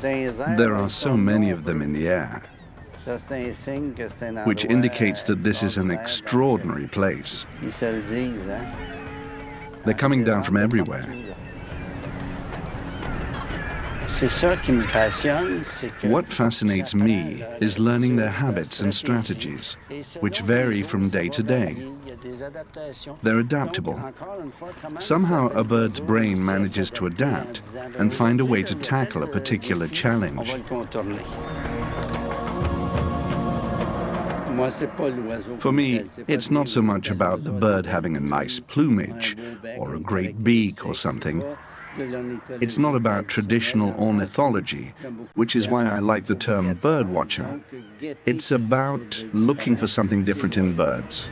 There are so many of them in the air, which indicates that this is an extraordinary place. They're coming down from everywhere. What fascinates me is learning their habits and strategies, which vary from day to day. They're adaptable. Somehow a bird's brain manages to adapt and find a way to tackle a particular challenge. For me, it's not so much about the bird having a nice plumage or a great beak or something. It's not about traditional ornithology, which is why I like the term birdwatcher. It's about looking for something different in birds.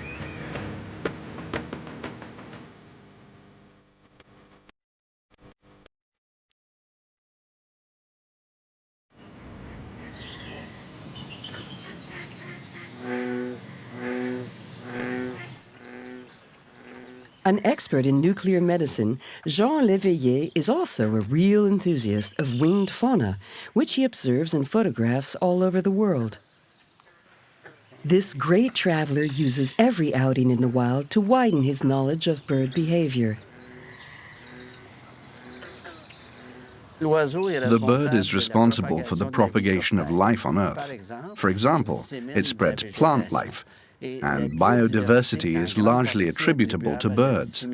An expert in nuclear medicine, Jean Léveillé is also a real enthusiast of winged fauna, which he observes and photographs all over the world. This great traveler uses every outing in the wild to widen his knowledge of bird behavior. The bird is responsible for the propagation of life on Earth. For example, it spreads plant life, and biodiversity is largely attributable to birds.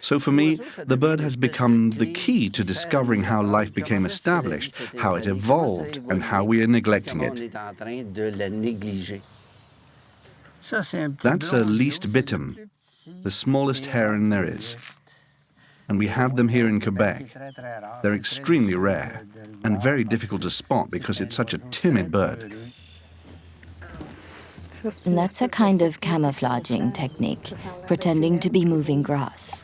So for me, the bird has become the key to discovering how life became established, how it evolved, and how we are neglecting it. That's a least bitum, the smallest heron there is. And we have them here in Quebec. They're extremely rare and very difficult to spot because it's such a timid bird. And that's a kind of camouflaging technique, pretending to be moving grass.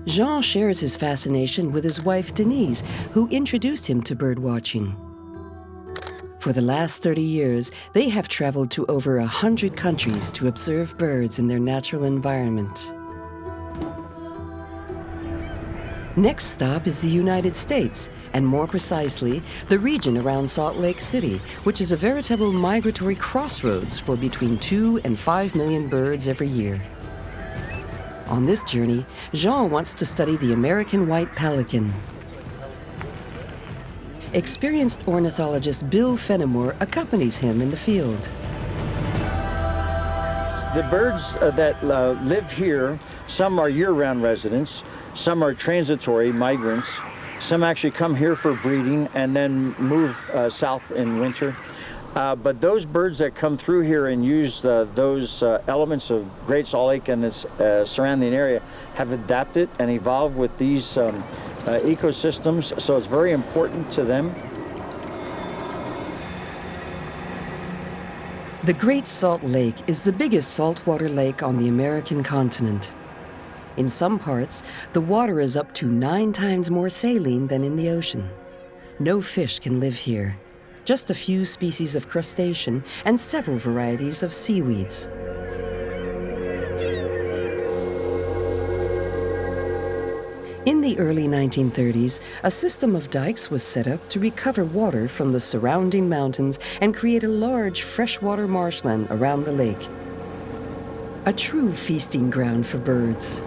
Jean shares his fascination with his wife Denise, who introduced him to birdwatching. For the last 30 years, they have traveled to over 100 countries to observe birds in their natural environment. Next stop is the United States, and more precisely, the region around Salt Lake City, which is a veritable migratory crossroads for between 2 and 5 million birds every year. On this journey, Jean wants to study the American white pelican. Experienced ornithologist Bill Fenimore accompanies him in the field. The birds that live here, some are year-round residents, some are transitory migrants. Some actually come here for breeding and then move south in winter. But those birds that come through here and use those elements of Great Salt Lake and this surrounding area have adapted and evolved with these ecosystems, so it's very important to them. The Great Salt Lake is the biggest saltwater lake on the American continent. In some parts, the water is up to 9 times more saline than in the ocean. No fish can live here, just a few species of crustacean and several varieties of seaweeds. In the early 1930s, a system of dikes was set up to recover water from the surrounding mountains and create a large freshwater marshland around the lake. A true feasting ground for birds.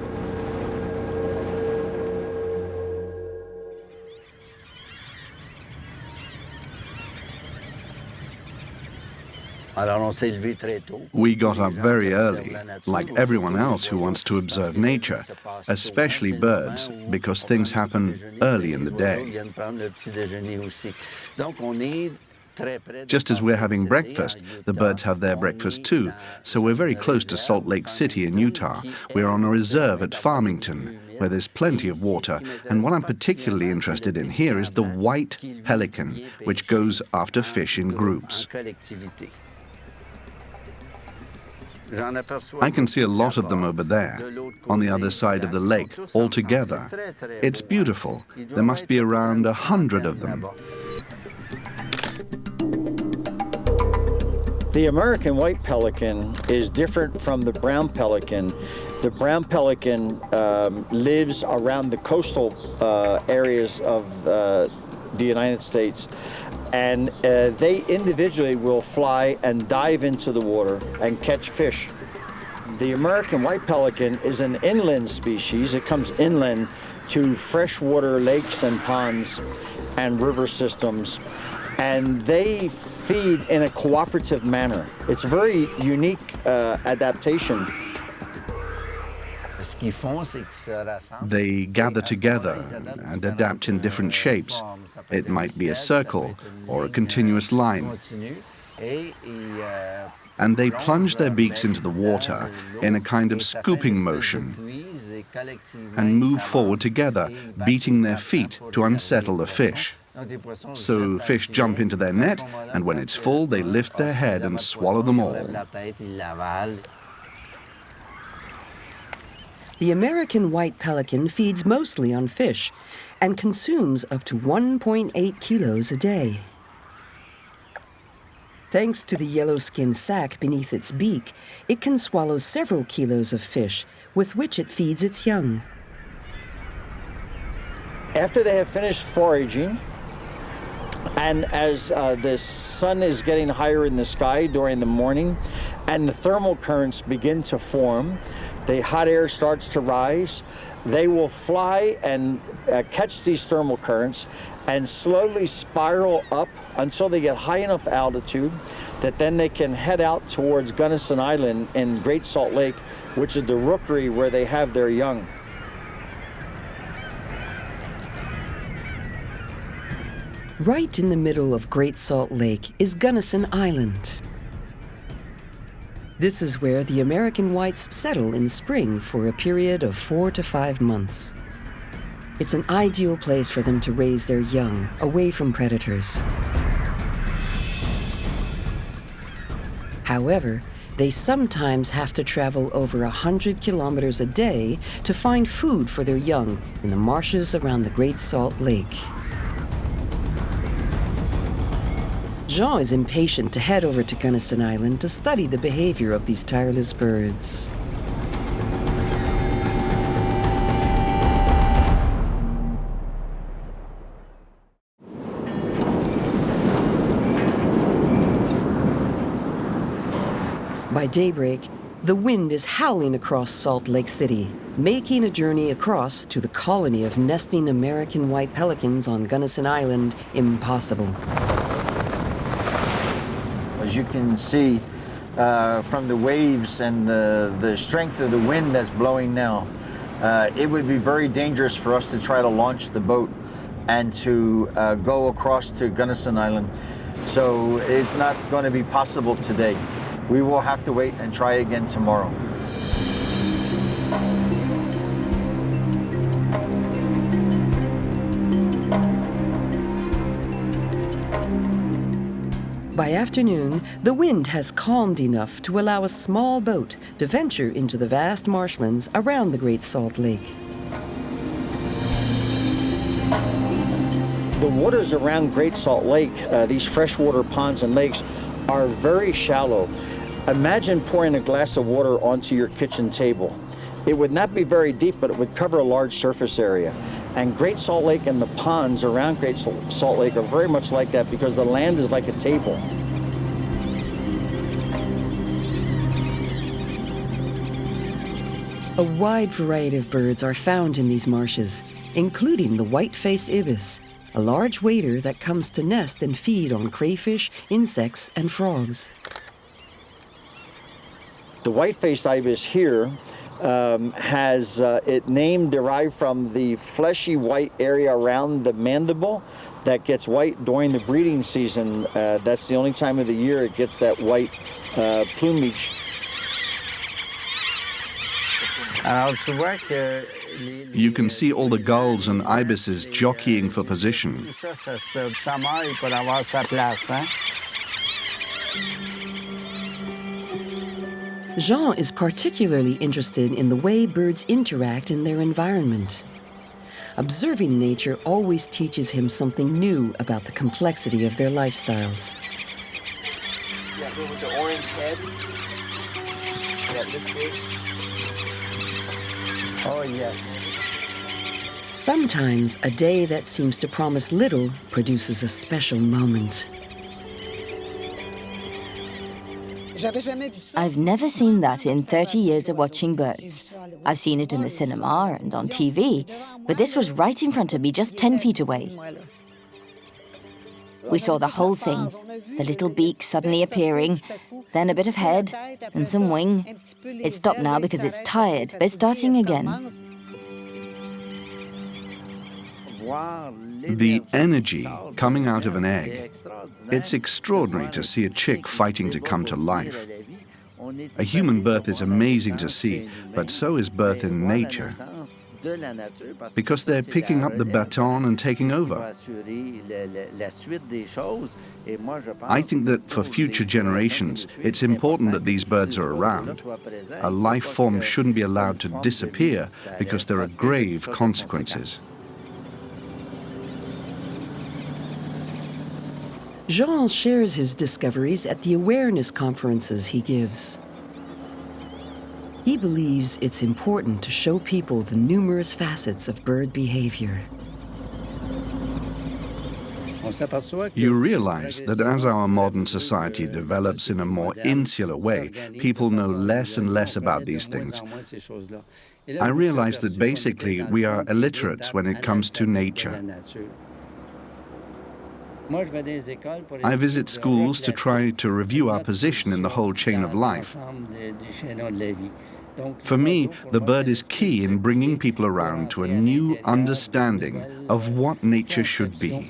We got up very early, like everyone else who wants to observe nature, especially birds, because things happen early in the day. Just as we're having breakfast, the birds have their breakfast too, so we're very close to Salt Lake City in Utah. We're on a reserve at Farmington, where there's plenty of water, and what I'm particularly interested in here is the white pelican, which goes after fish in groups. I can see a lot of them over there, on the other side of the lake, all together. It's beautiful. There must be around 100 of them. The American white pelican is different from the brown pelican. The brown pelican lives around the coastal areas of the United States, and they individually will fly and dive into the water and catch fish. The American white pelican is an inland species. It comes inland to freshwater lakes and ponds and river systems, and they feed in a cooperative manner. It's a very unique adaptation. They gather together and adapt in different shapes. It might be a circle or a continuous line. And they plunge their beaks into the water in a kind of scooping motion and move forward together, beating their feet to unsettle the fish. So fish jump into their net, and when it's full, they lift their head and swallow them all. The American white pelican feeds mostly on fish and consumes up to 1.8 kilos a day. Thanks to the yellow skin sac beneath its beak, it can swallow several kilos of fish, with which it feeds its young. After they have finished foraging, and as the sun is getting higher in the sky during the morning, and the thermal currents begin to form, the hot air starts to rise, they will fly and catch these thermal currents and slowly spiral up until they get high enough altitude that then they can head out towards Gunnison Island in Great Salt Lake, which is the rookery where they have their young. Right in the middle of Great Salt Lake is Gunnison Island. This is where the American whites settle in spring for a period of 4 to 5 months. It's an ideal place for them to raise their young, away from predators. However, they sometimes have to travel over 100 kilometers a day to find food for their young in the marshes around the Great Salt Lake. Jean is impatient to head over to Gunnison Island to study the behavior of these tireless birds. By daybreak, the wind is howling across Salt Lake City, making a journey across to the colony of nesting American white pelicans on Gunnison Island impossible. As you can see from the waves and the strength of the wind that's blowing now, it would be very dangerous for us to try to launch the boat and to go across to Gunnison Island. So it's not going to be possible today. We will have to wait and try again tomorrow. By afternoon, the wind has calmed enough to allow a small boat to venture into the vast marshlands around the Great Salt Lake. The waters around Great Salt Lake, these freshwater ponds and lakes, are very shallow. Imagine pouring a glass of water onto your kitchen table. It would not be very deep, but it would cover a large surface area. And Great Salt Lake and the ponds around Great Salt Lake are very much like that because the land is like a table. A wide variety of birds are found in these marshes, including the white-faced ibis, a large wader that comes to nest and feed on crayfish, insects, and frogs. The white-faced ibis here has its name derived from the fleshy white area around the mandible that gets white during the breeding season. That's the only time of the year it gets that white plumage. You can see all the gulls and ibises jockeying for position. Jean is particularly interested in the way birds interact in their environment. Observing nature always teaches him something new about the complexity of their lifestyles. Yeah, with the orange head. Yeah, this big. Oh, yes. Sometimes a day that seems to promise little produces a special moment. I've never seen that in 30 years of watching birds. I've seen it in the cinema and on TV, but this was right in front of me, just 10 feet away. We saw the whole thing, the little beak suddenly appearing, then a bit of head and some wing. It stopped now because it's tired, but it's starting again. The energy coming out of an egg. It's extraordinary to see a chick fighting to come to life. A human birth is amazing to see, but so is birth in nature, because they're picking up the baton and taking over. I think that for future generations, it's important that these birds are around. A life form shouldn't be allowed to disappear because there are grave consequences. Jean shares his discoveries at the awareness conferences he gives. He believes it's important to show people the numerous facets of bird behavior. You realize that as our modern society develops in a more insular way, people know less and less about these things. I realize that basically we are illiterates when it comes to nature. I visit schools to try to review our position in the whole chain of life. For me, the bird is key in bringing people around to a new understanding of what nature should be.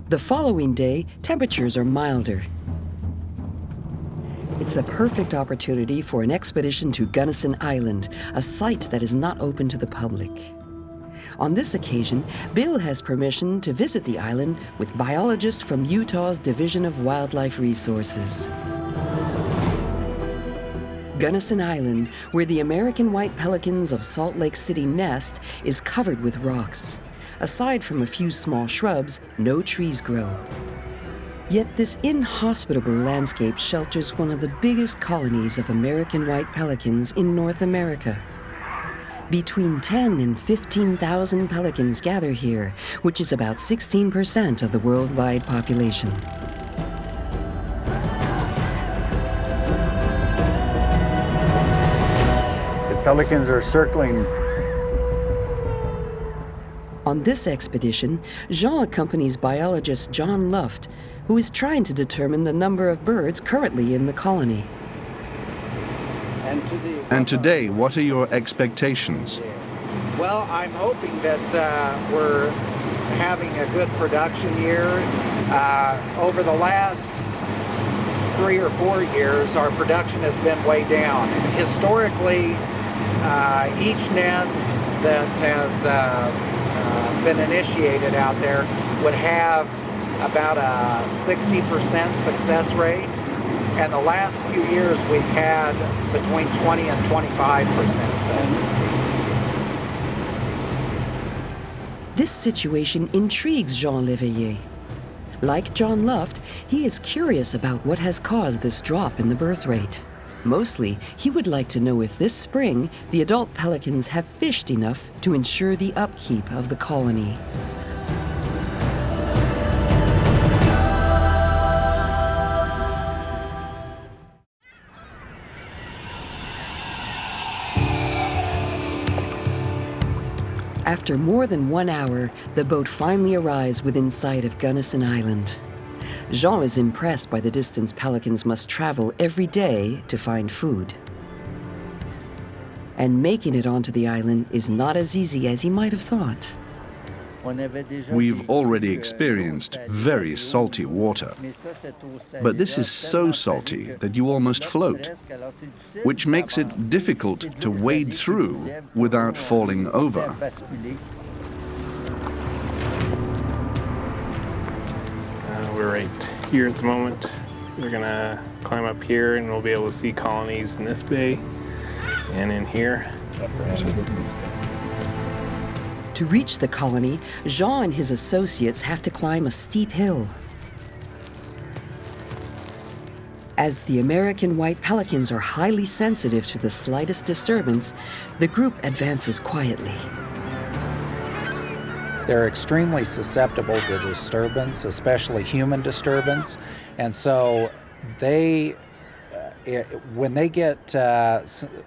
The following day, temperatures are milder. It's a perfect opportunity for an expedition to Gunnison Island, a site that is not open to the public. On this occasion, Bill has permission to visit the island with biologists from Utah's Division of Wildlife Resources. Gunnison Island, where the American white pelicans of Salt Lake City nest, is covered with rocks. Aside from a few small shrubs, no trees grow. Yet this inhospitable landscape shelters one of the biggest colonies of American white pelicans in North America. Between 10 and 15,000 pelicans gather here, which is about 16% of the worldwide population. The pelicans are circling. On this expedition, Jean accompanies biologist John Luft, who is trying to determine the number of birds currently in the colony. And today, what are your expectations? Well, I'm hoping that we're having a good production year. Over the last 3 or 4 years, our production has been way down. Historically, each nest that has been initiated out there would have about a 60% success rate, and the last few years we've had between 20 and 25% success. This situation intrigues Jean Léveillé. Like John Luft, he is curious about what has caused this drop in the birth rate. Mostly, he would like to know if this spring the adult pelicans have fished enough to ensure the upkeep of the colony. After more than 1 hour, the boat finally arrives within sight of Gunnison Island. Jean is impressed by the distance pelicans must travel every day to find food. And making it onto the island is not as easy as he might have thought. We've already experienced very salty water, but this is so salty that you almost float, which makes it difficult to wade through without falling over. We're right here at the moment They're gonna climb up here and we'll be able to see colonies in this bay and in here. To reach the colony, Jean and his associates have to climb a steep hill. As the American white pelicans are highly sensitive to the slightest disturbance, the group advances quietly. They're extremely susceptible to disturbance, especially human disturbance, and so they, when they get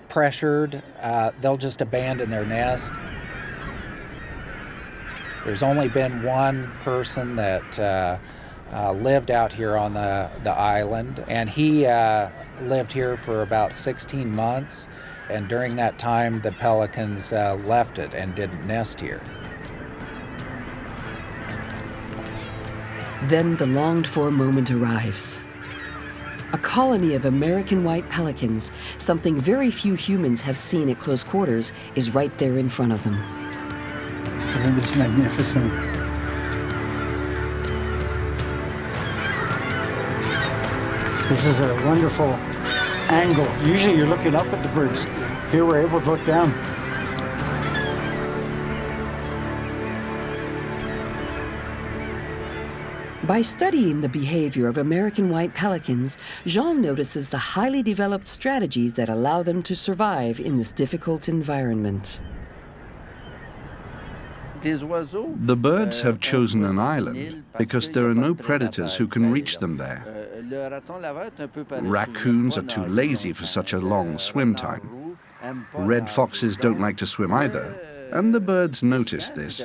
pressured, they'll just abandon their nest. There's only been one person that lived out here on the island, and he lived here for about 16 months, and during that time the pelicans left it and didn't nest here. Then the longed-for moment arrives. A colony of American white pelicans, something very few humans have seen at close quarters, is right there in front of them. Isn't this magnificent? This is a wonderful angle. Usually you're looking up at the birds. Here we're able to look down. By studying the behavior of American white pelicans, Jean notices the highly developed strategies that allow them to survive in this difficult environment. The birds have chosen an island because there are no predators who can reach them there. Raccoons are too lazy for such a long swim time. Red foxes don't like to swim either, and the birds notice this.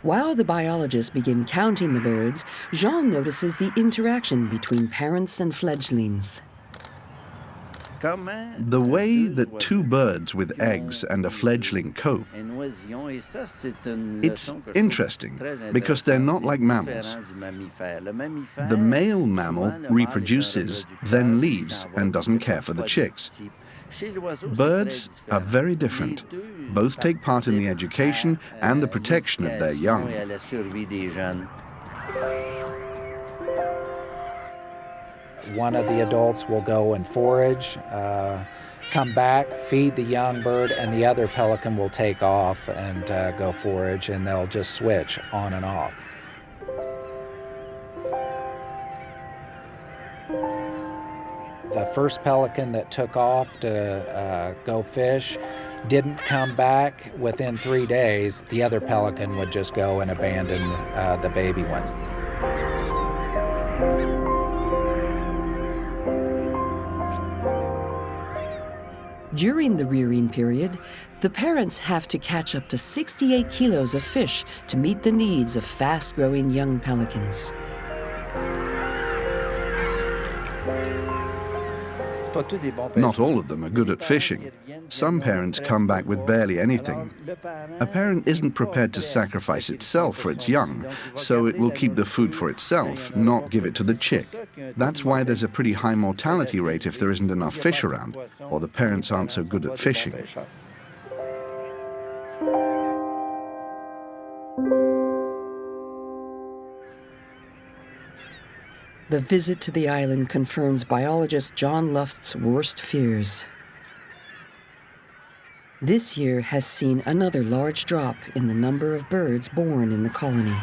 While the biologists begin counting the birds, Jean notices the interaction between parents and fledglings. The way that two birds with eggs and a fledgling cope, it's interesting because they're not like mammals. The male mammal reproduces, then leaves, and doesn't care for the chicks. Birds are very different. Both take part in the education and the protection of their young. One of the adults will go and forage, come back, feed the young bird, and the other pelican will take off and go forage, and they'll just switch on and off. The first pelican that took off to go fish didn't come back within 3 days. The other pelican would just go and abandon the baby ones. During the rearing period, the parents have to catch up to 68 kilos of fish to meet the needs of fast-growing young pelicans. Not all of them are good at fishing. Some parents come back with barely anything. A parent isn't prepared to sacrifice itself for its young, so it will keep the food for itself, not give it to the chick. That's why there's a pretty high mortality rate if there isn't enough fish around, or the parents aren't so good at fishing. The visit to the island confirms biologist John Luft's worst fears. This year has seen another large drop in the number of birds born in the colony.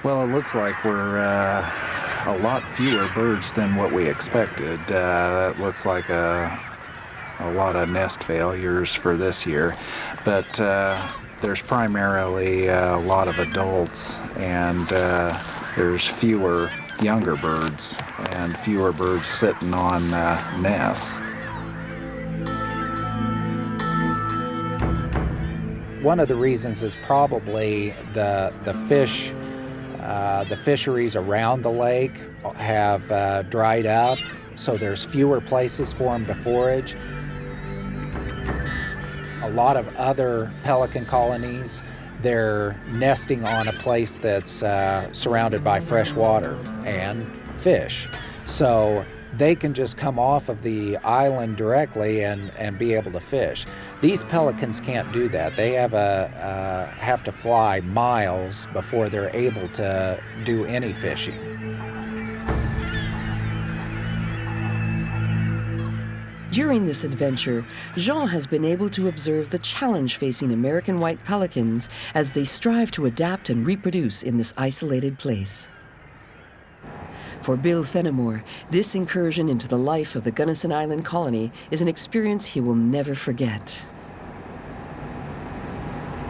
Well, it looks like we're a lot fewer birds than what we expected. It looks like a lot of nest failures for this year, but there's primarily a lot of adults, and there's fewer younger birds and fewer birds sitting on nests. One of the reasons is probably the fish, the fisheries around the lake have dried up, so there's fewer places for them to forage. A lot of other pelican colonies, they're nesting on a place that's surrounded by fresh water and fish. So they can just come off of the island directly and be able to fish. These pelicans can't do that. They have to fly miles before they're able to do any fishing. During this adventure, Jean has been able to observe the challenge facing American white pelicans as they strive to adapt and reproduce in this isolated place. For Bill Fenimore, this incursion into the life of the Gunnison Island colony is an experience he will never forget.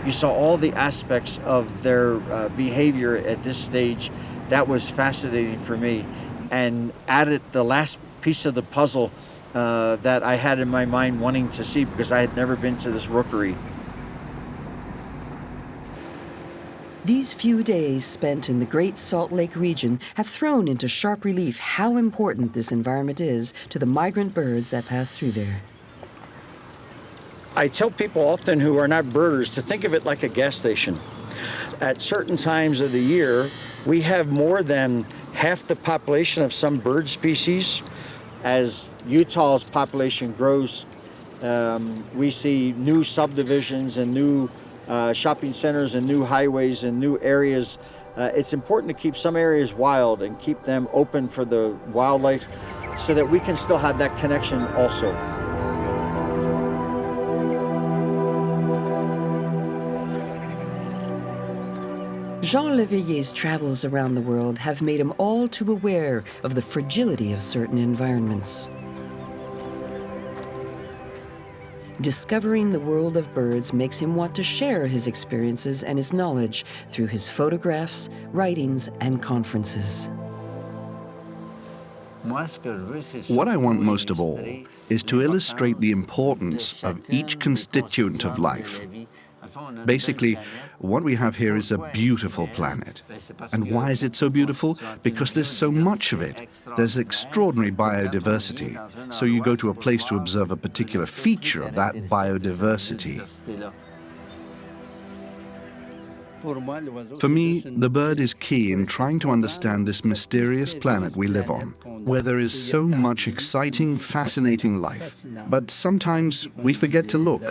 You saw all the aspects of their behavior at this stage. That was fascinating for me, and added the last piece of the puzzle that I had in my mind wanting to see, because I had never been to this rookery. These few days spent in the Great Salt Lake region have thrown into sharp relief how important this environment is to the migrant birds that pass through there. I tell people often who are not birders to think of it like a gas station. At certain times of the year, we have more than half the population of some bird species. As Utah's population grows, we see new subdivisions and new shopping centers and new highways and new areas. It's important to keep some areas wild and keep them open for the wildlife so that we can still have that connection also. Jean Léveillé's travels around the world have made him all too aware of the fragility of certain environments. Discovering the world of birds makes him want to share his experiences and his knowledge through his photographs, writings, and conferences. What I want most of all is to illustrate the importance of each constituent of life. Basically, what we have here is a beautiful planet. And why is it so beautiful? Because there's so much of it. There's extraordinary biodiversity. So you go to a place to observe a particular feature of that biodiversity. For me, the bird is key in trying to understand this mysterious planet we live on, where there is so much exciting, fascinating life. But sometimes we forget to look.